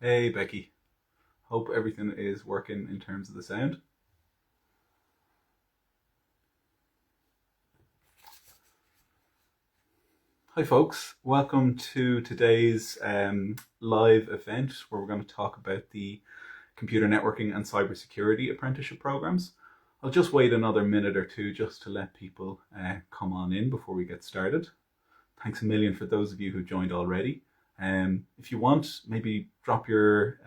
Hey Becky, hope everything is working in terms of the sound. Hi folks, welcome to today's live event where we're going to talk about the Computer Networking and Cybersecurity Apprenticeship programs. I'll just wait another minute or two just to let people come on in before we get started. Thanks a million for those of you who joined already. If you want, maybe drop your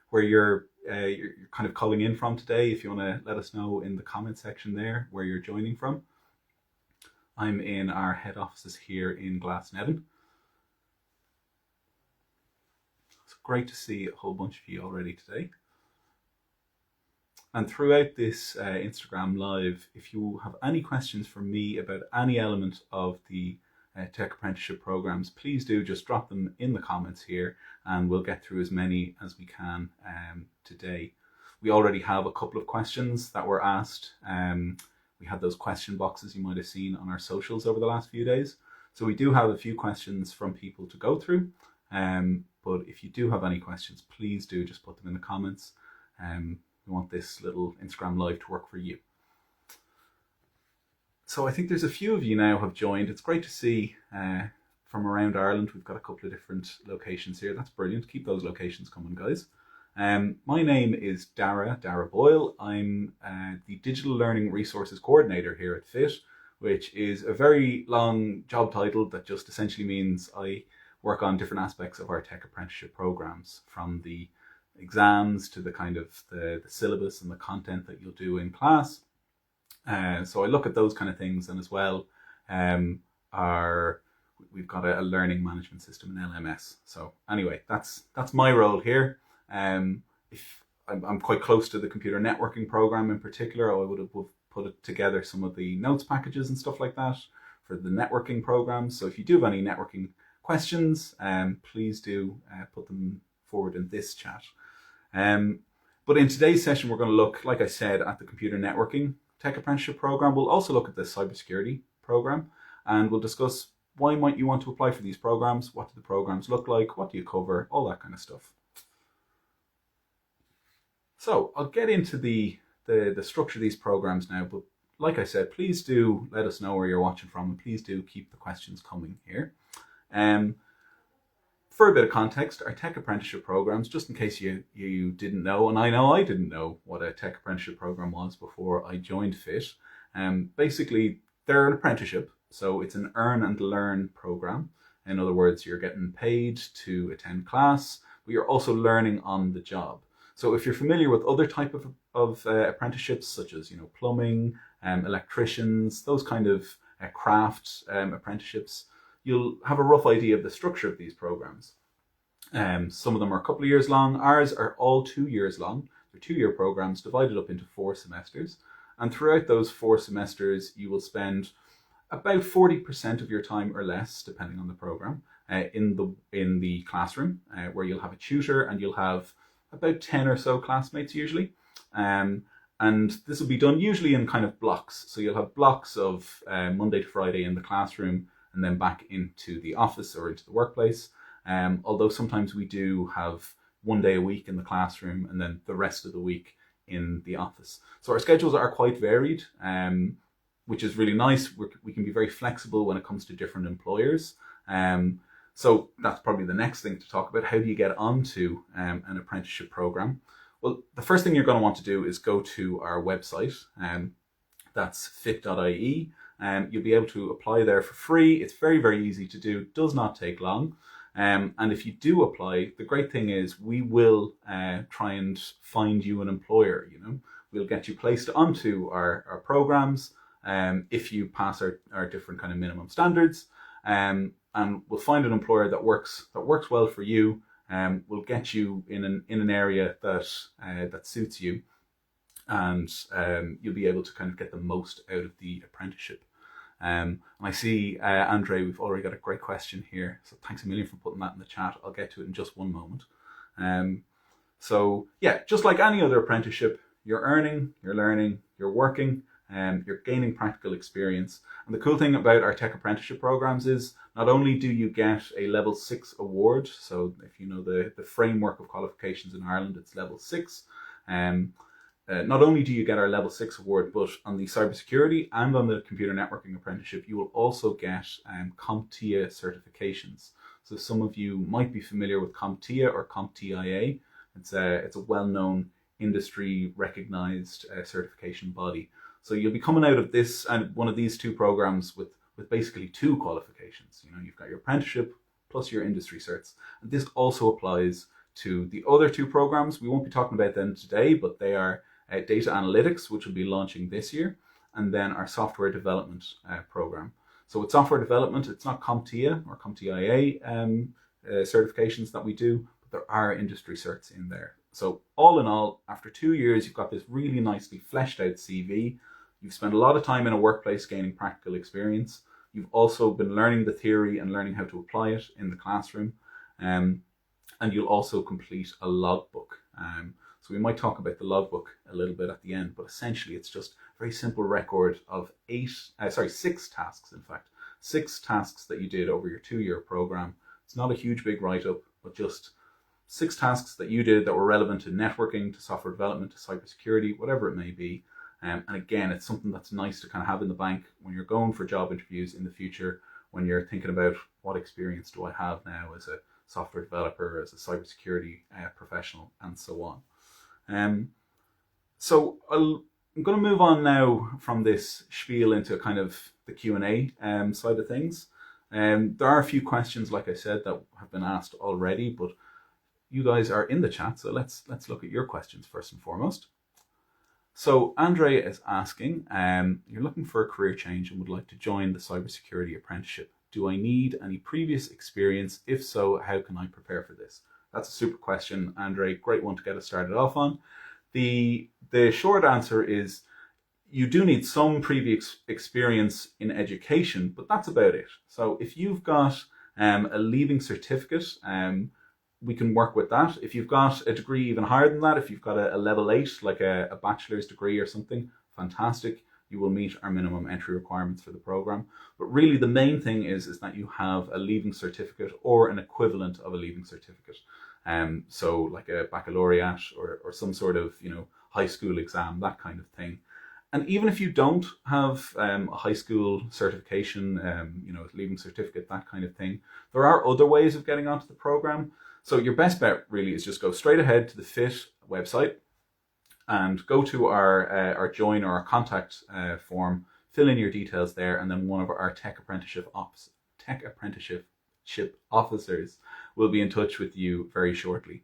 where you're kind of calling in from today. If you want to let us know in the comment section there where you're joining from. I'm in our head offices here in Glasnevin. It's great to see a whole bunch of you already today. And throughout this Instagram live, if you have any questions for me about any element of the Tech Apprenticeship programs, please do just drop them in the comments here and we'll get through as many as we can today. We already have a couple of questions that were asked. We had those question boxes you might have seen on our socials over the last few days. So we do have a few questions from people to go through. But if you do have any questions, please do just put them in the comments. We want this little Instagram live to work for you. So I think there's a few of you now have joined. It's great to see from around Ireland. We've got a couple of different locations here. That's brilliant. Keep those locations coming, guys. My name is Dara Boyle. I'm the Digital Learning Resources Coordinator here at FIT, which is a very long job title that just essentially means I work on different aspects of our Tech Apprenticeship programs, from the exams to the kind of the syllabus and the content that you'll do in class. So I look at those kind of things, and as well, we've got a learning management system, an LMS. So anyway, that's my role here. If I'm quite close to the computer networking program in particular, I would have put together some of the notes packages and stuff like that for the networking programs. So if you do have any networking questions, please do put them forward in this chat. But in today's session, we're going to look, like I said, at the computer networking Tech Apprenticeship program. We'll also look at the cybersecurity program, and we'll discuss why might you want to apply for these programs, what do the programs look like, what do you cover, all that kind of stuff. So I'll get into the structure of these programs now, but like I said, please do let us know where you're watching from, and please do keep the questions coming here. For a bit of context, our Tech Apprenticeship programs, just in case you didn't know, and I know I didn't know what a Tech Apprenticeship program was before I joined FIT. Basically, they're an apprenticeship, so it's an earn and learn program. In other words, you're getting paid to attend class, but you're also learning on the job. So if you're familiar with other type of apprenticeships, such as plumbing, electricians, those kind of craft apprenticeships, you'll have a rough idea of the structure of these programs. Some of them are a couple of years long. Ours are all 2 years long. They're 2-year programs divided up into 4 semesters. And throughout those 4 semesters, you will spend about 40% of your time or less, depending on the program, in the classroom, where you'll have a tutor and you'll have about 10 or so classmates usually. And this will be done usually in kind of blocks. So you'll have blocks of Monday to Friday in the classroom, and then back into the office or into the workplace. Although sometimes we do have 1 day a week in the classroom and then the rest of the week in the office. So our schedules are quite varied, which is really nice. We can be very flexible when it comes to different employers. So that's probably the next thing to talk about. How do you get onto an apprenticeship program? Well, the first thing you're going to want to do is go to our website. That's fit.ie. You'll be able to apply there for free. It's very, very easy to do. It does not take long. And if you do apply, the great thing is we will try and find you an employer. We'll get you placed onto our programs if you pass our different kind of minimum standards. And we'll find an employer that works well for you. We'll get you in an area that suits you, and you'll be able to kind of get the most out of the apprenticeship. And I see, Andre, we've already got a great question here. So thanks a million for putting that in the chat. I'll get to it in just one moment. So yeah, just like any other apprenticeship, you're earning, you're learning, you're working, You're gaining practical experience. And the cool thing about our Tech Apprenticeship programs is not only do you get a level 6 award, so if you know the framework of qualifications in Ireland, it's level 6. Not only do you get our level 6 award, but on the cybersecurity and on the computer networking apprenticeship, you will also get CompTIA certifications. So some of you might be familiar with CompTIA or CompTIA. It's a well-known industry recognized certification body. So you'll be coming out of this and one of these two programs with basically 2 qualifications. You know, you've got your apprenticeship plus your industry certs. And this also applies to the other 2 programs. We won't be talking about them today, but they are data analytics, which will be launching this year, and then our software development program. So with software development, it's not CompTIA or CompTIA certifications that we do, but there are industry certs in there. So all in all, after 2 years, you've got this really nicely fleshed out CV. You've spent a lot of time in a workplace gaining practical experience. You've also been learning the theory and learning how to apply it in the classroom. And you'll also complete a logbook. So we might talk about the logbook a little bit at the end, but essentially it's just a very simple record of 6 tasks, in fact. 6 tasks that you did over your 2-year program. It's not a huge big write-up, but just 6 tasks that you did that were relevant to networking, to software development, to cybersecurity, whatever it may be. And again, it's something that's nice to kind of have in the bank when you're going for job interviews in the future, when you're thinking about what experience do I have now as a software developer, as a cybersecurity professional, and so on. So I'm going to move on now from this spiel into kind of the Q&A side of things. There are a few questions, like I said, that have been asked already, but you guys are in the chat, so let's look at your questions first and foremost. So Andre is asking, you're looking for a career change and would like to join the cybersecurity apprenticeship. Do I need any previous experience? If so, how can I prepare for this? That's a super question, Andre. Great one to get us started off on. The short answer is you do need some previous experience in education, but that's about it. So if you've got a leaving certificate, we can work with that. If you've got a degree even higher than that, if you've got a level 8, like a bachelor's degree or something, fantastic. You will meet our minimum entry requirements for the program. But really the main thing is that you have a leaving certificate or an equivalent of a leaving certificate. So like a baccalaureate or some sort of, high school exam, that kind of thing. And even if you don't have a high school certification, leaving certificate, that kind of thing, there are other ways of getting onto the program. So your best bet really is just go straight ahead to the FIT website and go to our join or our contact form, fill in your details there, and then one of our Tech Apprenticeship officers will be in touch with you very shortly.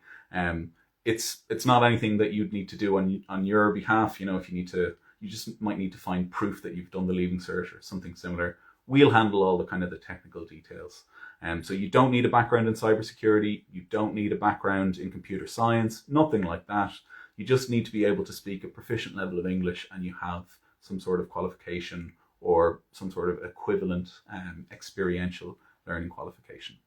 It's not anything that you'd need to do on your behalf. If you just might need to find proof that you've done the leaving cert or something similar. We'll handle all the kind of the technical details. So you don't need a background in cybersecurity. You don't need a background in computer science, nothing like that. You just need to be able to speak a proficient level of English and you have some sort of qualification or some sort of equivalent experiential learning qualification.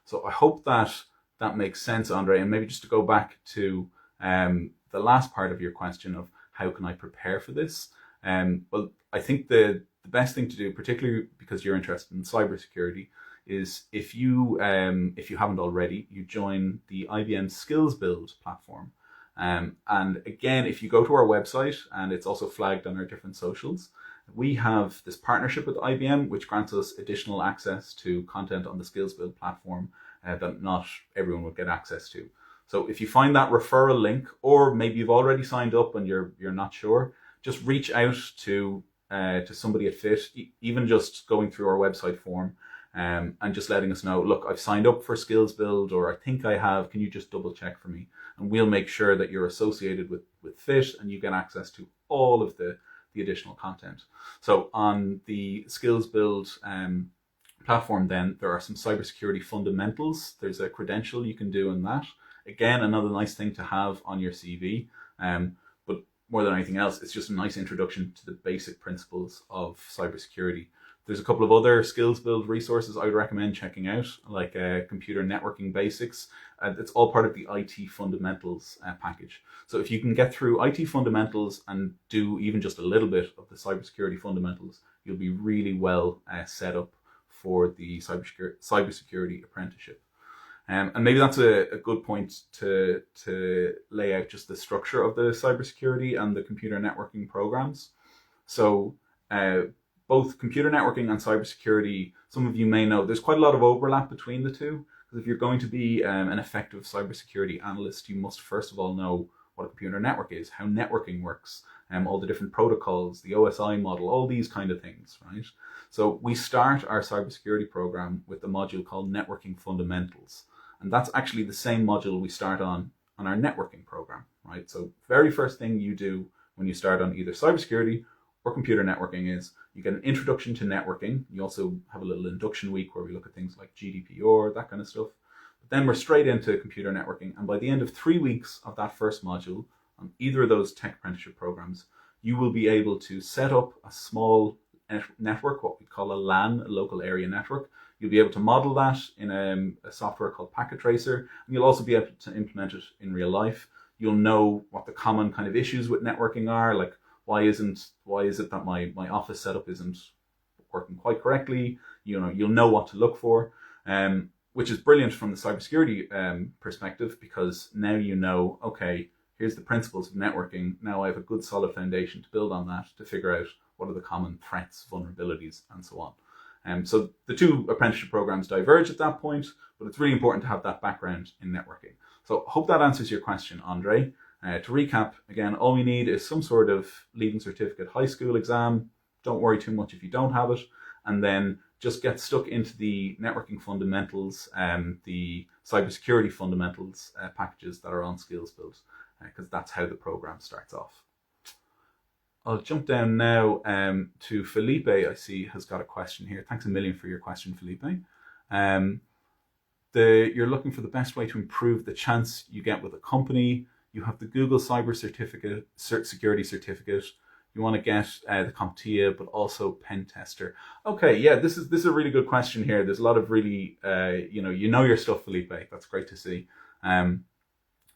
So I hope that makes sense, Andre. And maybe just to go back to the last part of your question of how can I prepare for this? Well, I think the best thing to do, particularly because you're interested in cybersecurity, is if you haven't already, you join the IBM Skills Build platform. And again, if you go to our website, and it's also flagged on our different socials, we have this partnership with IBM, which grants us additional access to content on the Skills Build platform that not everyone would get access to. So if you find that referral link, or maybe you've already signed up and you're not sure, just reach out to somebody at FIT, even just going through our website form, and just letting us know, look, I've signed up for Skills Build, or I think I have, can you just double check for me? And we'll make sure that you're associated with FIT and you get access to all of the additional content. So on the Skills Build platform then, there are some cybersecurity fundamentals. There's a credential you can do in that. Again, another nice thing to have on your CV. But more than anything else, it's just a nice introduction to the basic principles of cybersecurity. There's a couple of other skills build resources I would recommend checking out, like Computer Networking Basics. It's all part of the IT Fundamentals package. So if you can get through IT Fundamentals and do even just a little bit of the cybersecurity fundamentals, you'll be really well set up for the cybersecurity apprenticeship. And maybe that's a good point to lay out just the structure of the cybersecurity and the computer networking programs. So both computer networking and cybersecurity, some of you may know, there's quite a lot of overlap between the two. Because if you're going to be an effective cybersecurity analyst, you must first of all know what a computer network is, how networking works, all the different protocols, the OSI model, all these kind of things, right? So we start our cybersecurity program with a module called Networking Fundamentals. And that's actually the same module we start on our networking program, right? So very first thing you do when you start on either cybersecurity or computer networking is you get an introduction to networking. You also have a little induction week where we look at things like GDPR, that kind of stuff. But then we're straight into computer networking. And by the end of 3 weeks of that first module on either of those tech apprenticeship programs, you will be able to set up a small network, what we call a LAN, a local area network. You'll be able to model that in a software called Packet Tracer, and you'll also be able to implement it in real life. You'll know what the common kind of issues with networking are, like why is it that my office setup isn't working quite correctly? You'll know what to look for, which is brilliant from the cybersecurity perspective, because now you know, okay, here's the principles of networking. Now I have a good solid foundation to build on that to figure out what are the common threats, vulnerabilities, and so on. So the two apprenticeship programs diverge at that point, but it's really important to have that background in networking. So hope that answers your question, Andre. To recap, again, all we need is some sort of leaving certificate high school exam. Don't worry too much if you don't have it. And then just get stuck into the networking fundamentals and the cybersecurity fundamentals packages that are on Skills Build, because that's how the program starts off. I'll jump down now to Felipe, I see, has got a question here. Thanks a million for your question, Felipe. You're looking for the best way to improve the chance you get with a company. You have the Google Cyber Security Certificate. You want to get the CompTIA, but also Pen Tester. Okay, yeah, this is a really good question here. There's a lot of really, you know your stuff, Felipe. That's great to see.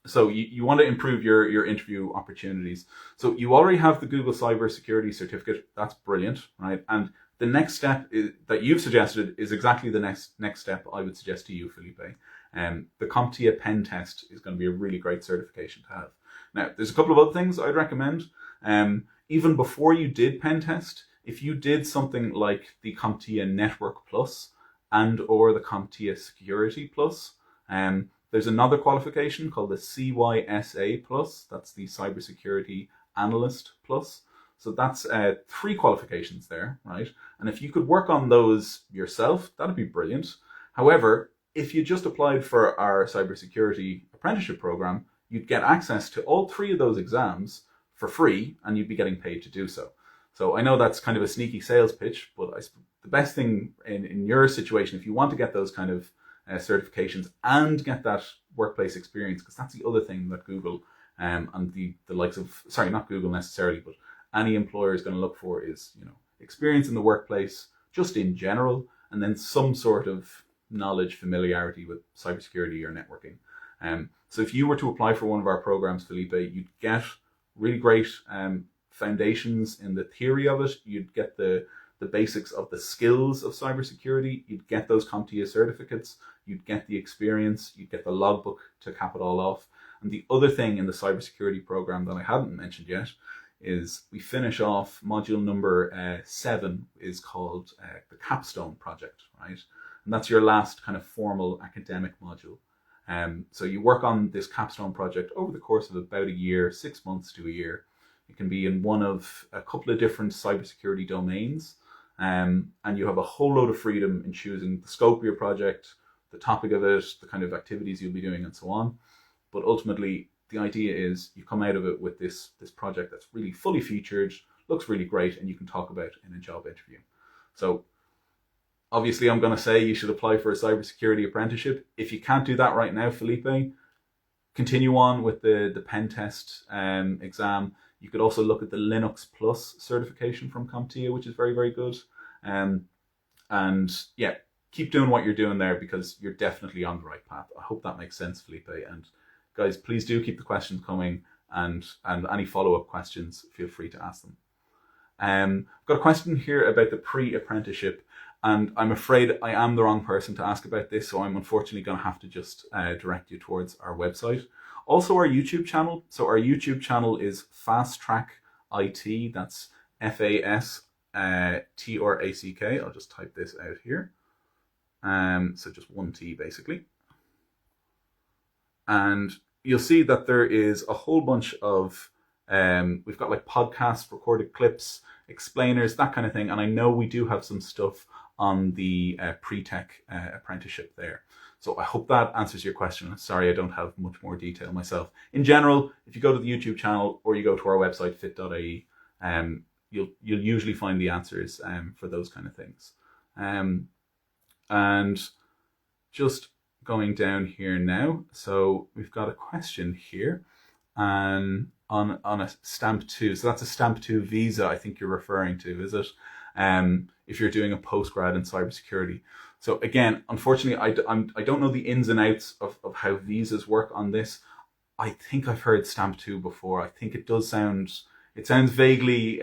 So you want to improve your interview opportunities. So you already have the Google Cyber Security Certificate. That's brilliant, right? And the next step that you've suggested is exactly the next step I would suggest to you, Felipe. The CompTIA Pen Test is going to be a really great certification to have. Now, there's a couple of other things I'd recommend. Even before you did Pen Test, if you did something like the CompTIA Network Plus and or the CompTIA Security Plus, there's another qualification called the CYSA Plus. That's the Cybersecurity Analyst Plus. So that's 3 qualifications there, right? And if you could work on those yourself, that'd be brilliant. However, if you just applied for our cybersecurity apprenticeship program, you'd get access to all 3 of those exams for free, and you'd be getting paid to do so. So I know that's kind of a sneaky sales pitch, but the best thing in your situation, if you want to get those kind of certifications and get that workplace experience, because that's the other thing that Google and the likes of, sorry, not Google necessarily, but any employer is going to look for is, experience in the workplace, just in general, and then some sort of knowledge, familiarity with cybersecurity or networking. So if you were to apply for one of our programs, Felipe, you'd get really great foundations in the theory of it. You'd get the basics of the skills of cybersecurity. You'd get those CompTIA certificates. You'd get the experience. You'd get the logbook to cap it all off. And the other thing in the cybersecurity program that I hadn't mentioned yet is we finish off module number 7 is called the Capstone Project, right? And that's your last kind of formal academic module. So you work on this Capstone Project over the course of about a year, 6 months to a year. It can be in one of a couple of different cybersecurity domains. And you have a whole load of freedom in choosing the scope of your project, the topic of it, the kind of activities you'll be doing, and so on. But ultimately, the idea is you come out of it with this project that's really fully featured, looks really great, and you can talk about in a job interview. So obviously, I'm going to say you should apply for a cybersecurity apprenticeship. If you can't do that right now, Felipe, continue on with the pen test exam. You could also look at the Linux Plus certification from CompTIA, which is very, very good. And yeah, keep doing what you're doing there, because you're definitely on the right path. I hope that makes sense, Felipe. And guys, please do keep the questions coming, and any follow-up questions, feel free to ask them. I've got a question here about the pre-apprenticeship, and I'm afraid I am the wrong person to ask about this, so I'm unfortunately going to have to just direct you towards our website. Also, our YouTube channel. So our YouTube channel is Fast Track IT. That's FASTRACK. I'll just type this out here. So just one T basically. And you'll see that there is a whole bunch of, we've got like podcasts, recorded clips, explainers, that kind of thing. And I know we do have some stuff on the pre-tech apprenticeship there. So I hope that answers your question. Sorry, I don't have much more detail myself. In general, if you go to the YouTube channel or you go to our website, fit.ie, you'll usually find the answers for those kind of things. And just going down here now. So we've got a question here on a stamp 2. So that's a stamp 2 visa, I think you're referring to, is it? If you're doing a postgrad in cybersecurity. So again, unfortunately, I don't know the ins and outs of how visas work on this. I think I've heard stamp 2 before. I think it sounds vaguely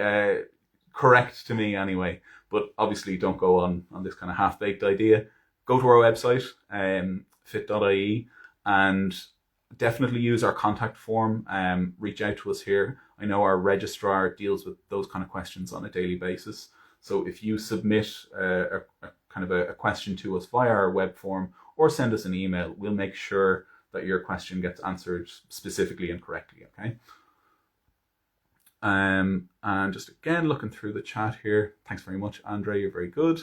correct to me anyway. But obviously, don't go on this kind of half-baked idea. Go to our website, fit.ie, and definitely use our contact form. Reach out to us here. I know our registrar deals with those kind of questions on a daily basis. So if you submit a question to us via our web form or send us an email, we'll make sure that your question gets answered specifically and correctly, okay? And just again, looking through the chat here. Thanks very much, Andre. You're very good.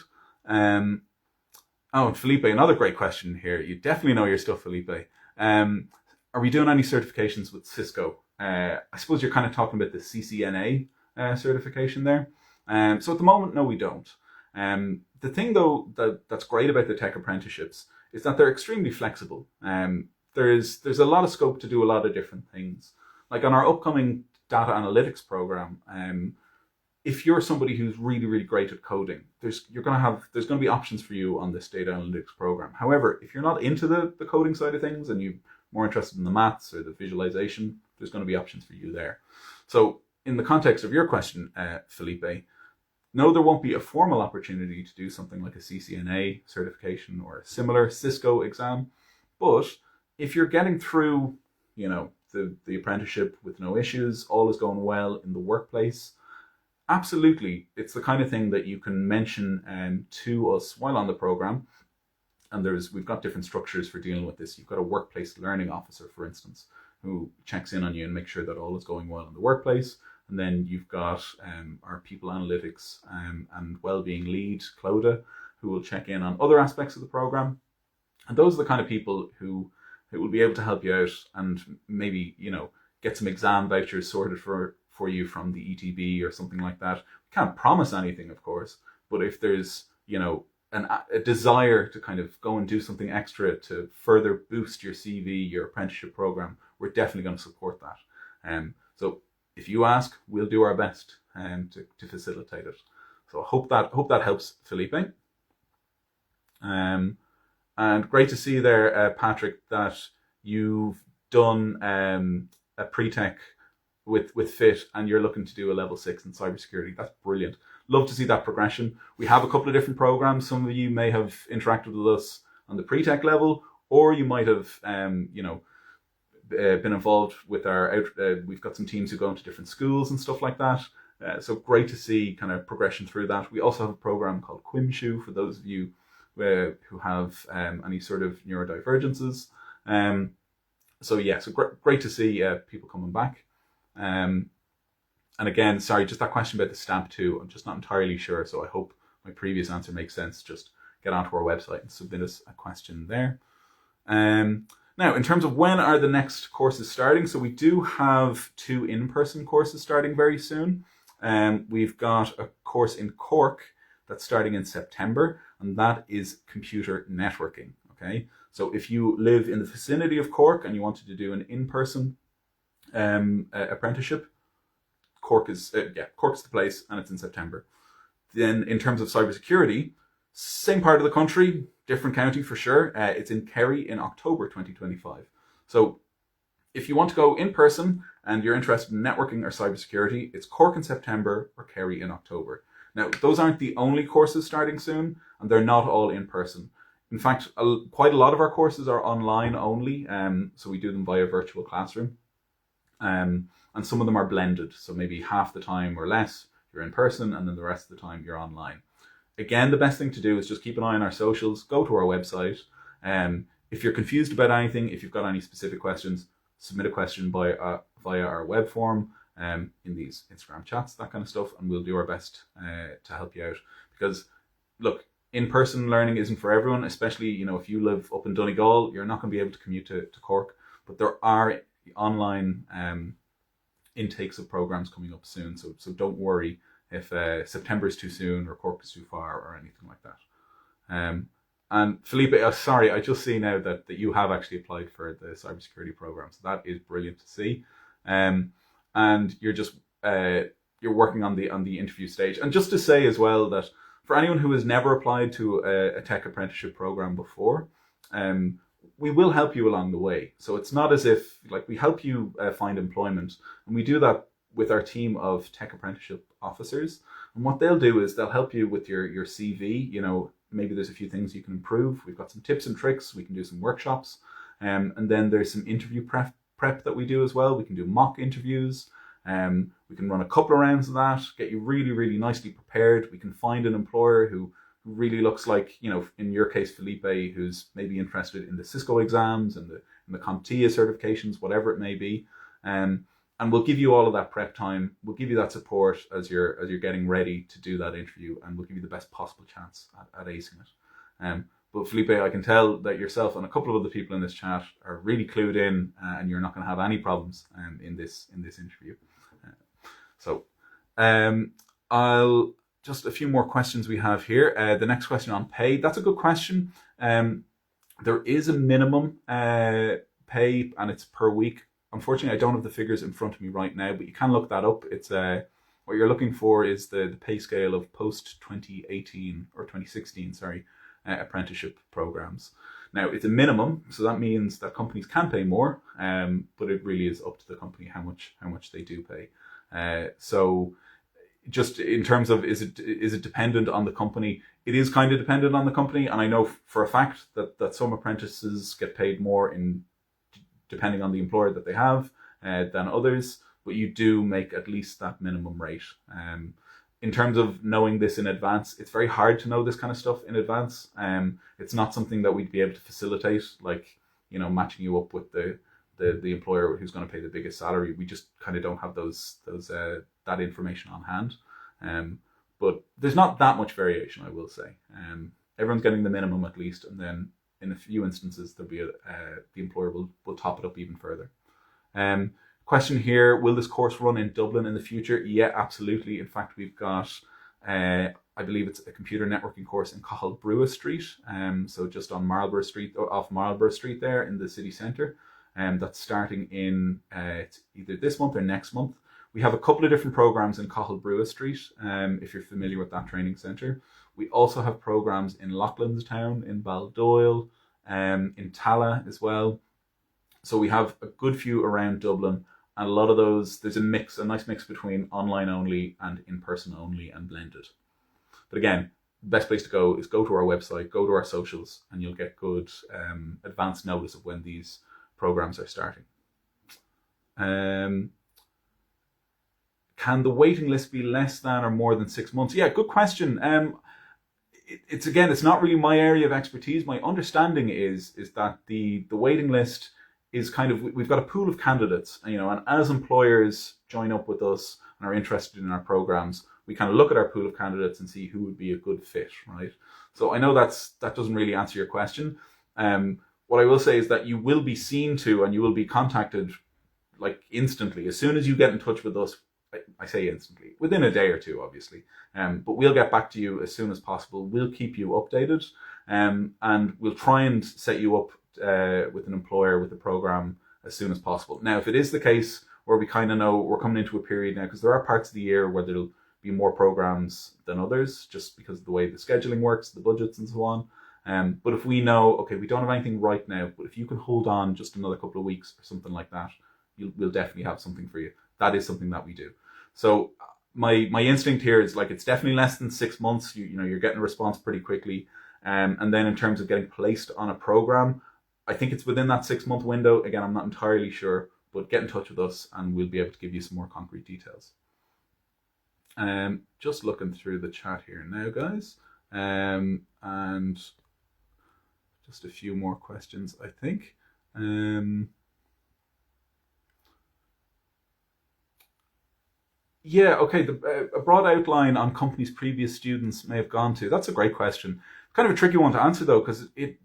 Oh, Felipe, another great question here. You definitely know your stuff, Felipe. Are we doing any certifications with Cisco? I suppose you're kind of talking about the CCNA certification there. So at the moment, no, we don't. The thing, though, that's great about the tech apprenticeships is that they're extremely flexible. There's a lot of scope to do a lot of different things. Like on our upcoming data analytics program, if you're somebody who's really, really great at coding, there's going to be options for you on this data analytics program. However, if you're not into the coding side of things and you're more interested in the maths or the visualization, there's going to be options for you there. So in the context of your question, Felipe, no, there won't be a formal opportunity to do something like a CCNA certification or a similar Cisco exam. But if you're getting through, the apprenticeship with no issues, all is going well in the workplace, absolutely, it's the kind of thing that you can mention to us while on the program. And we've got different structures for dealing with this. You've got a workplace learning officer, for instance, who checks in on you and makes sure that all is going well in the workplace. And then you've got our people analytics and well-being lead, Clodagh, who will check in on other aspects of the program. And those are the kind of people who will be able to help you out and maybe, get some exam vouchers sorted for you from the ETB or something like that. We can't promise anything, of course, but if there's, a desire to kind of go and do something extra to further boost your CV, your apprenticeship program, we're definitely going to support that. So if you ask, we'll do our best to facilitate it. So I hope that helps, Felipe. And great to see there, Patrick, that you've done a pre-tech with FIT and you're looking to do a level 6 in cybersecurity. That's brilliant. Love to see that progression. We have a couple of different programs. Some of you may have interacted with us on the pre-tech level, or you might have, been involved with we've got some teams who go into different schools and stuff like that. So great to see kind of progression through that. We also have a program called QuimShoe for those of you who have any sort of neurodivergences. So great to see people coming back. And again, sorry, just that question about the stamp 2, I'm just not entirely sure. So I hope my previous answer makes sense. Just get onto our website and submit us a question there. Now, in terms of when are the next courses starting, so we do have 2 in-person courses starting very soon. We've got a course in Cork that's starting in September, and that is Computer Networking, okay? So if you live in the vicinity of Cork and you wanted to do an in-person apprenticeship, Cork is the place, and it's in September. Then in terms of cybersecurity, Same part of the country, different county for sure. It's in Kerry in October 2025. So if you want to go in person and you're interested in networking or cybersecurity, it's Cork in September or Kerry in October. Now, those aren't the only courses starting soon, and they're not all in person. In fact, quite a lot of our courses are online only, so we do them via virtual classroom. And some of them are blended, so maybe half the time or less you're in person, and then the rest of the time you're online. Again, the best thing to do is just keep an eye on our socials, go to our website. If you're confused about anything, if you've got any specific questions, submit a question via our web form, in these Instagram chats, that kind of stuff, and we'll do our best to help you out. Because, look, in-person learning isn't for everyone, especially, if you live up in Donegal, you're not going to be able to commute to Cork, but there are online intakes of programs coming up soon, so don't worry if September is too soon or Cork is too far or anything like that. And Felipe, sorry, I just see now that you have actually applied for the cybersecurity program, so that is brilliant to see. And you're just you're working on the interview stage. And just to say as well that for anyone who has never applied to a tech apprenticeship program before, we will help you along the way. So it's not as if we help you find employment, and we do that with our team of tech apprenticeship officers. And what they'll do is they'll help you with your CV. Maybe there's a few things you can improve. We've got some tips and tricks. We can do some workshops. And then there's some interview prep that we do as well. We can do mock interviews. We can run a couple of rounds of that, get you really, really nicely prepared. We can find an employer who really looks like, in your case, Felipe, who's maybe interested in the Cisco exams and the CompTIA certifications, whatever it may be. And we'll give you all of that prep time. We'll give you that support as you're getting ready to do that interview, and we'll give you the best possible chance at acing it. But Felipe, I can tell that yourself and a couple of other people in this chat are really clued in, and you're not going to have any problems in this interview. So I'll just a few more questions we have here. The next question on pay. That's a good question. There is a minimum pay, and it's per week. Unfortunately, I don't have the figures in front of me right now, but you can look that up. It's what you're looking for is the pay scale of post 2018 or 2016, apprenticeship programs. Now, it's a minimum, so that means that companies can pay more, but it really is up to the company how much they do pay. So, just in terms of is it dependent on the company? It is kind of dependent on the company, and I know for a fact that some apprentices get paid more depending on the employer that they have than others, but you do make at least that minimum rate. In terms of knowing this in advance, it's very hard to know this kind of stuff in advance. It's not something that we'd be able to facilitate, matching you up with the employer who's going to pay the biggest salary. We just kind of don't have that information on hand. But there's not that much variation, I will say. Everyone's getting the minimum at least, and then in a few instances there'll be the employer will top it up even further. Question here, will this course run in Dublin in the future? Yeah, absolutely. In fact, we've got, I believe it's a computer networking course in Cathal Brugha Street, so just on Marlborough Street, off Marlborough Street there in the city centre. That's starting in it's either this month or next month. We have a couple of different programs in Cathal Brugha Street, if you're familiar with that training centre. We also have programs in Loughlinstown, in Baldoyle, in Tala as well. So we have a good few around Dublin, and a lot of those, there's a nice mix between online only and in-person only and blended. But again, the best place to go is go to our website, go to our socials, and you'll get good advance notice of when these programs are starting. Can the waiting list be less than or more than 6 months? Yeah, good question. It's not really my area of expertise. My understanding is that the waiting list is kind of, we've got a pool of candidates, and as employers join up with us and are interested in our programs, we kind of look at our pool of candidates and see who would be a good fit, right? So I know that doesn't really answer your question. What I will say is that you will be seen to and you will be contacted instantly. As soon as you get in touch with us, I say instantly, within a day or two, obviously. But we'll get back to you as soon as possible. We'll keep you updated, and we'll try and set you up with an employer, with a program as soon as possible. Now, if it is the case where we kind of know we're coming into a period now, because there are parts of the year where be more programs than others, just because of the way the scheduling works, the budgets and so on. But if we know, okay, we don't have anything right now, but if you can hold on just another couple of weeks or something like that, we'll definitely have something for you. That is something that we do. So my instinct here is like, it's definitely less than 6 months. You're getting a response pretty quickly. And then in terms of getting placed on a program, I think it's within that 6-month window. Again, I'm not entirely sure, but get in touch with us and we'll be able to give you some more concrete details. Just looking through the chat here now, guys. And just a few more questions, I think. Yeah, okay. A broad outline on companies previous students may have gone to. That's a great question. Kind of a tricky one to answer though, because the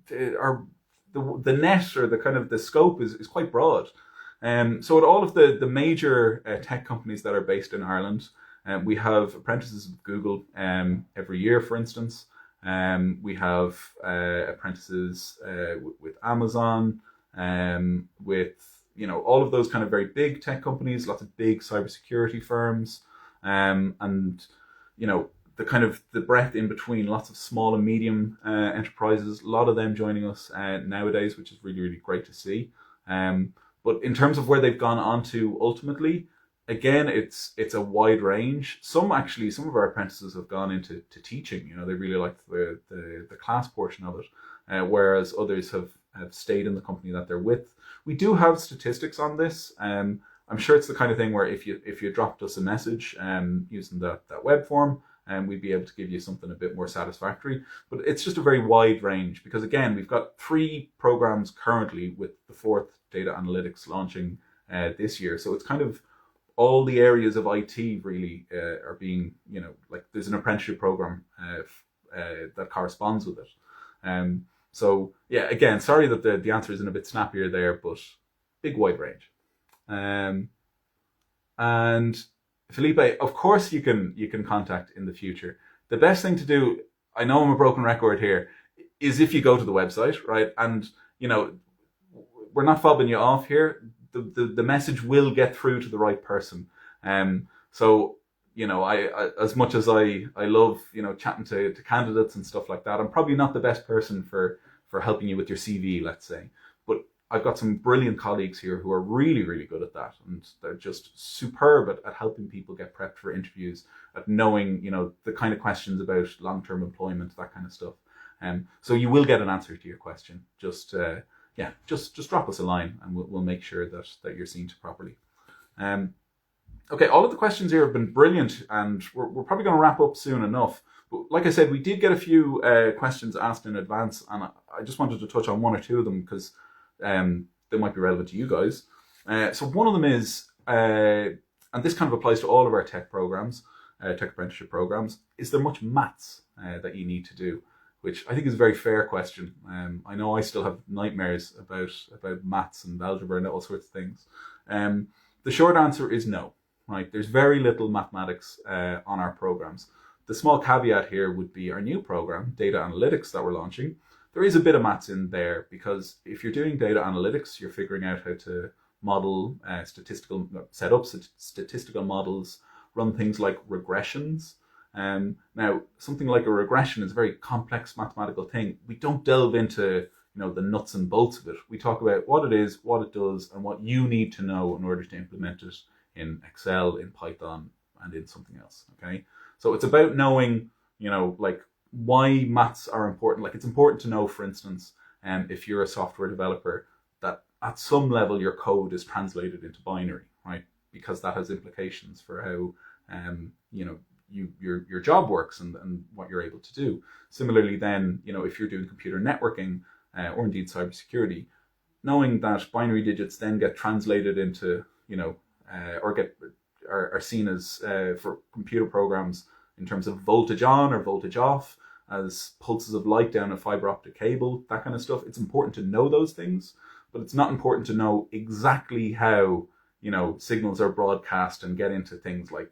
net, or the kind of the scope is quite broad. So at all of the major tech companies that are based in Ireland, we have apprentices with Google every year, for instance. We have apprentices with Amazon, with all of those kind of very big tech companies, lots of big cybersecurity firms, and the kind of the breadth in between, lots of small and medium enterprises, a lot of them joining us nowadays, which is really, really great to see. But in terms of where they've gone on to ultimately, again, it's a wide range. Some of our apprentices have gone into teaching. They really like the class portion of it, whereas others have stayed in the company that they're with. We do have statistics on this. I'm sure it's the kind of thing where if you dropped us a message using that web form, we'd be able to give you something a bit more satisfactory. But it's just a very wide range, because again, we've got 3 programs currently, with the 4th, data analytics, launching this year. So it's kind of all the areas of IT really are being, like there's an apprenticeship program that corresponds with it. So yeah, again, sorry that the answer isn't a bit snappier there, but big wide range. And Felipe, of course you can contact in the future. The best thing to do, I know I'm a broken record here, is if you go to the website, right? And we're not fobbing you off here. The message will get through to the right person. So I as much as I love chatting to candidates and stuff like that, I'm probably not the best person for helping you with your CV, let's say. But I've got some brilliant colleagues here who are really, really good at that, and they're just superb at helping people get prepped for interviews, at knowing the kind of questions about long-term employment, that kind of stuff. So you will get an answer to your question. Just drop us a line and we'll make sure that you're seen to properly. Okay, all of the questions here have been brilliant, and we're probably going to wrap up soon enough. But like I said, we did get a few questions asked in advance, and I just wanted to touch on 1 or 2 of them, because they might be relevant to you guys. So one of them is, and this kind of applies to all of our tech programs, tech apprenticeship programs, is there much maths that you need to do? Which I think is a very fair question. I know I still have nightmares about maths and algebra and all sorts of things. The short answer is no. Right? There's very little mathematics on our programs. The small caveat here would be our new program, data analytics, that we're launching. There is a bit of maths in there, because if you're doing data analytics, you're figuring out how to model set up statistical models, run things like regressions. Now, something like a regression is a very complex mathematical thing. We don't delve into the nuts and bolts of it. We talk about what it is, what it does, and what you need to know in order to implement it in Excel, in Python, and in something else. Okay, so it's about knowing, like why maths are important. Like, it's important to know, for instance, if you're a software developer, that at some level your code is translated into binary, right? Because that has implications for how your job works and what you're able to do. Similarly, then, if you're doing computer networking or indeed cybersecurity, knowing that binary digits then get translated into, or are seen as for computer programs in terms of voltage on or voltage off, as pulses of light down a fiber optic cable, that kind of stuff. It's important to know those things, but it's not important to know exactly how, signals are broadcast and get into things like,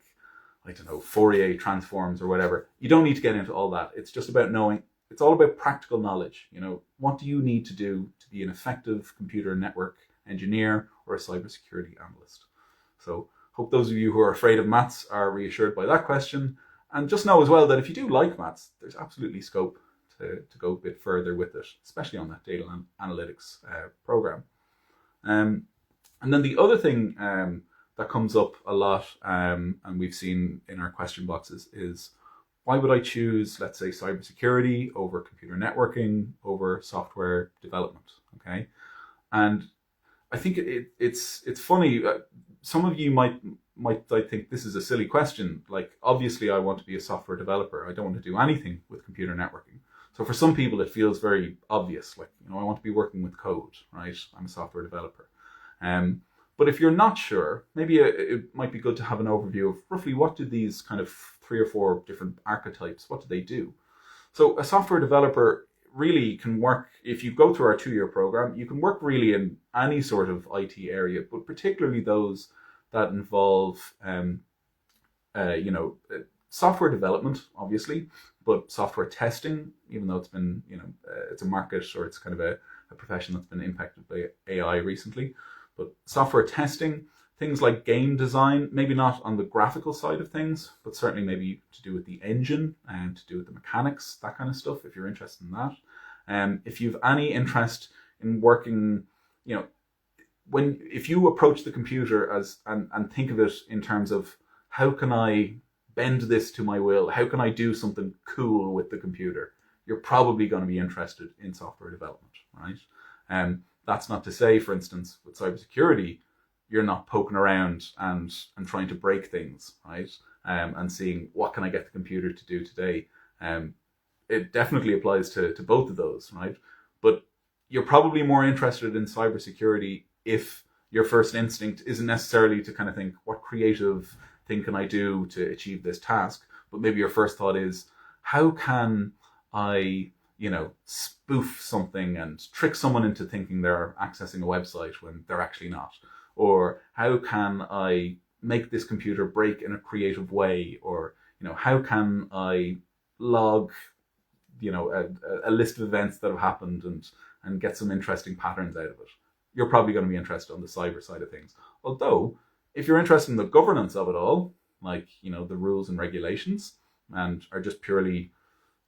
I don't know, Fourier transforms or whatever. You don't need to get into all that. It's just about knowing, it's all about practical knowledge. What do you need to do to be an effective computer network engineer or a cybersecurity analyst? So Hope those of you who are afraid of maths are reassured by that question. And just know as well that if you do like maths, there's absolutely scope to go a bit further with it, especially on that data analytics program. And then the other thing that comes up a lot, and we've seen in our question boxes, is why would I choose, let's say, cybersecurity over computer networking over software development? Okay, and I think it's funny. Some of you might think this is a silly question. Like, obviously, I want to be a software developer. I don't want to do anything with computer networking. So for some people, it feels very obvious. Like, I want to be working with code, right? I'm a software developer. But if you're not sure, maybe it might be good to have an overview of roughly what do these kind of 3 or 4 different archetypes, what do they do? So a software developer really can work, if you go through our 2-year program, you can work really in any sort of IT area, but particularly those that involve, software development, obviously, but software testing, even though it's been, it's a market, or it's kind of a profession that's been impacted by AI recently. But software testing, things like game design, maybe not on the graphical side of things, but certainly maybe to do with the engine and to do with the mechanics, that kind of stuff, if you're interested in that. If you've any interest in working, if you approach the computer and think of it in terms of how can I bend this to my will, how can I do something cool with the computer, you're probably going to be interested in software development, right? That's not to say, for instance, with cybersecurity, you're not poking around and trying to break things, right? And seeing what can I get the computer to do today. It definitely applies to both of those, right? But you're probably more interested in cybersecurity if your first instinct isn't necessarily to kind of think, what creative thing can I do to achieve this task? But maybe your first thought is, how can I spoof something and trick someone into thinking they're accessing a website when they're actually not? Or how can I make this computer break in a creative way? Or, how can I log, a list of events that have happened and get some interesting patterns out of it? You're probably going to be interested on the cyber side of things. Although, if you're interested in the governance of it all, like, the rules and regulations, and are just purely,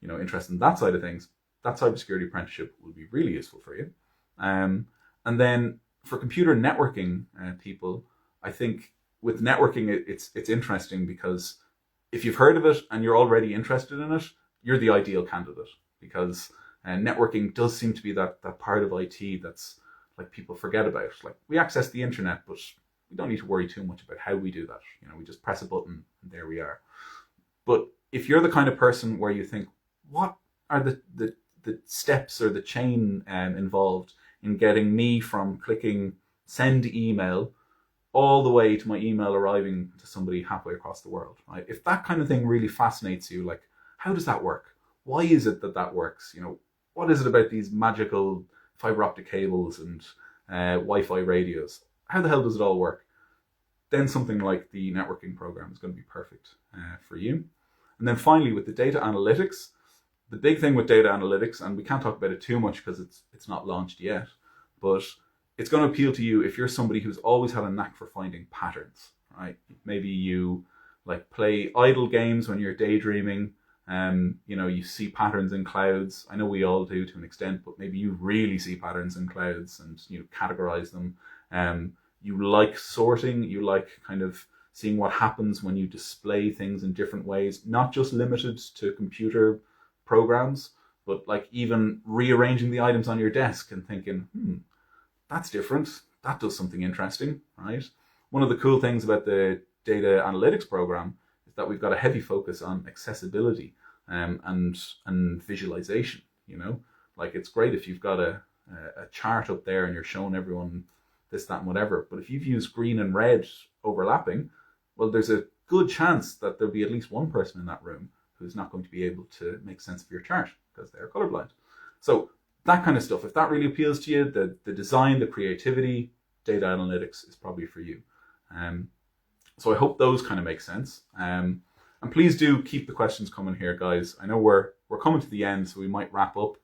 interested in that side of things, that cybersecurity apprenticeship will be really useful for you. And then for computer networking people, I think with networking, it's interesting because if you've heard of it and you're already interested in it, you're the ideal candidate, because networking does seem to be that part of IT that's like people forget about. Like, we access the internet, but we don't need to worry too much about how we do that. We just press a button and there we are. But if you're the kind of person where you think, what are the steps or the chain involved in getting me from clicking send email all the way to my email arriving to somebody halfway across the world, right? If that kind of thing really fascinates you, like, how does that work? Why is it that works? What is it about these magical fiber optic cables and Wi-Fi radios? How the hell does it all work? Then something like the networking program is going to be perfect for you. And then finally, with the data analytics, the big thing with data analytics, and we can't talk about it too much because it's not launched yet, but it's going to appeal to you if you're somebody who's always had a knack for finding patterns, right? Maybe you like play idle games when you're daydreaming. You see patterns in clouds. I know we all do to an extent, but maybe you really see patterns in clouds and categorize them. You like sorting. You like kind of seeing what happens when you display things in different ways, not just limited to computer programs, but like even rearranging the items on your desk and thinking, that's different. That does something interesting, right? One of the cool things about the data analytics program is that we've got a heavy focus on accessibility and visualization. Like, it's great if you've got a chart up there and you're showing everyone this, that, and whatever. But if you've used green and red overlapping, well, there's a good chance that there'll be at least one person in that room who's not going to be able to make sense of your chart because they're colorblind. So that kind of stuff, if that really appeals to you, the design, the creativity, data analytics is probably for you. So I hope those kind of make sense. And please do keep the questions coming here, guys. I know we're coming to the end, so we might wrap up.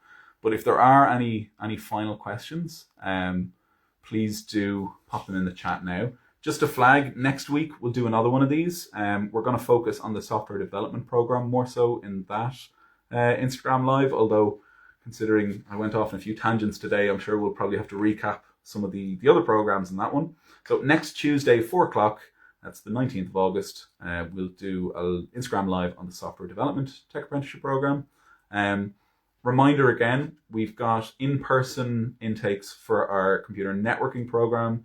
But if there are any final questions, please do pop them in the chat now. Just a flag, next week we'll do another one of these. We're going to focus on the software development program more so in that Instagram Live, although considering I went off on a few tangents today, I'm sure we'll probably have to recap some of the other programs in that one. So next Tuesday, 4 o'clock, that's the 19th of August, we'll do an Instagram Live on the software development tech apprenticeship program. Reminder again, we've got in-person intakes for our computer networking program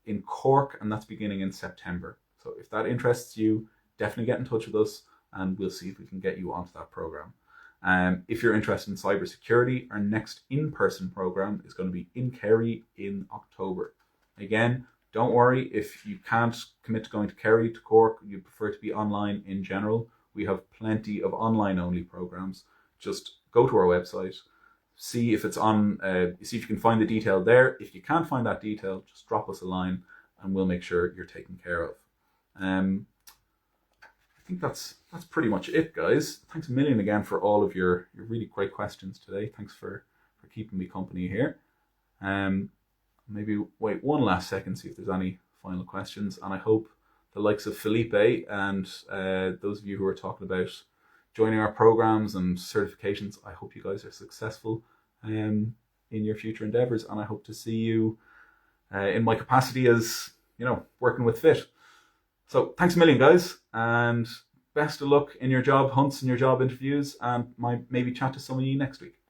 in Cork, and that's beginning in September. So if that interests you, definitely get in touch with us and we'll see if we can get you onto that program. If you're interested in cybersecurity, our next in-person program is going to be in Kerry in October. Again, don't worry if you can't commit to going to Kerry, to Cork, you prefer to be online in general. We have plenty of online-only programs. Just go to our website, see if it's on, see if you can find the detail there. If you can't find that detail, just drop us a line and we'll make sure you're taken care of. I think that's pretty much it, guys. Thanks a million again for all of your really great questions today. Thanks for keeping me company here. Maybe wait one last second, see if there's any final questions. And I hope the likes of Felipe and those of you who are talking about joining our programs and certifications, I hope you guys are successful in your future endeavors. And I hope to see you in my capacity as, working with FIT. So thanks a million, guys, and best of luck in your job hunts and your job interviews, and might maybe chat to some of you next week.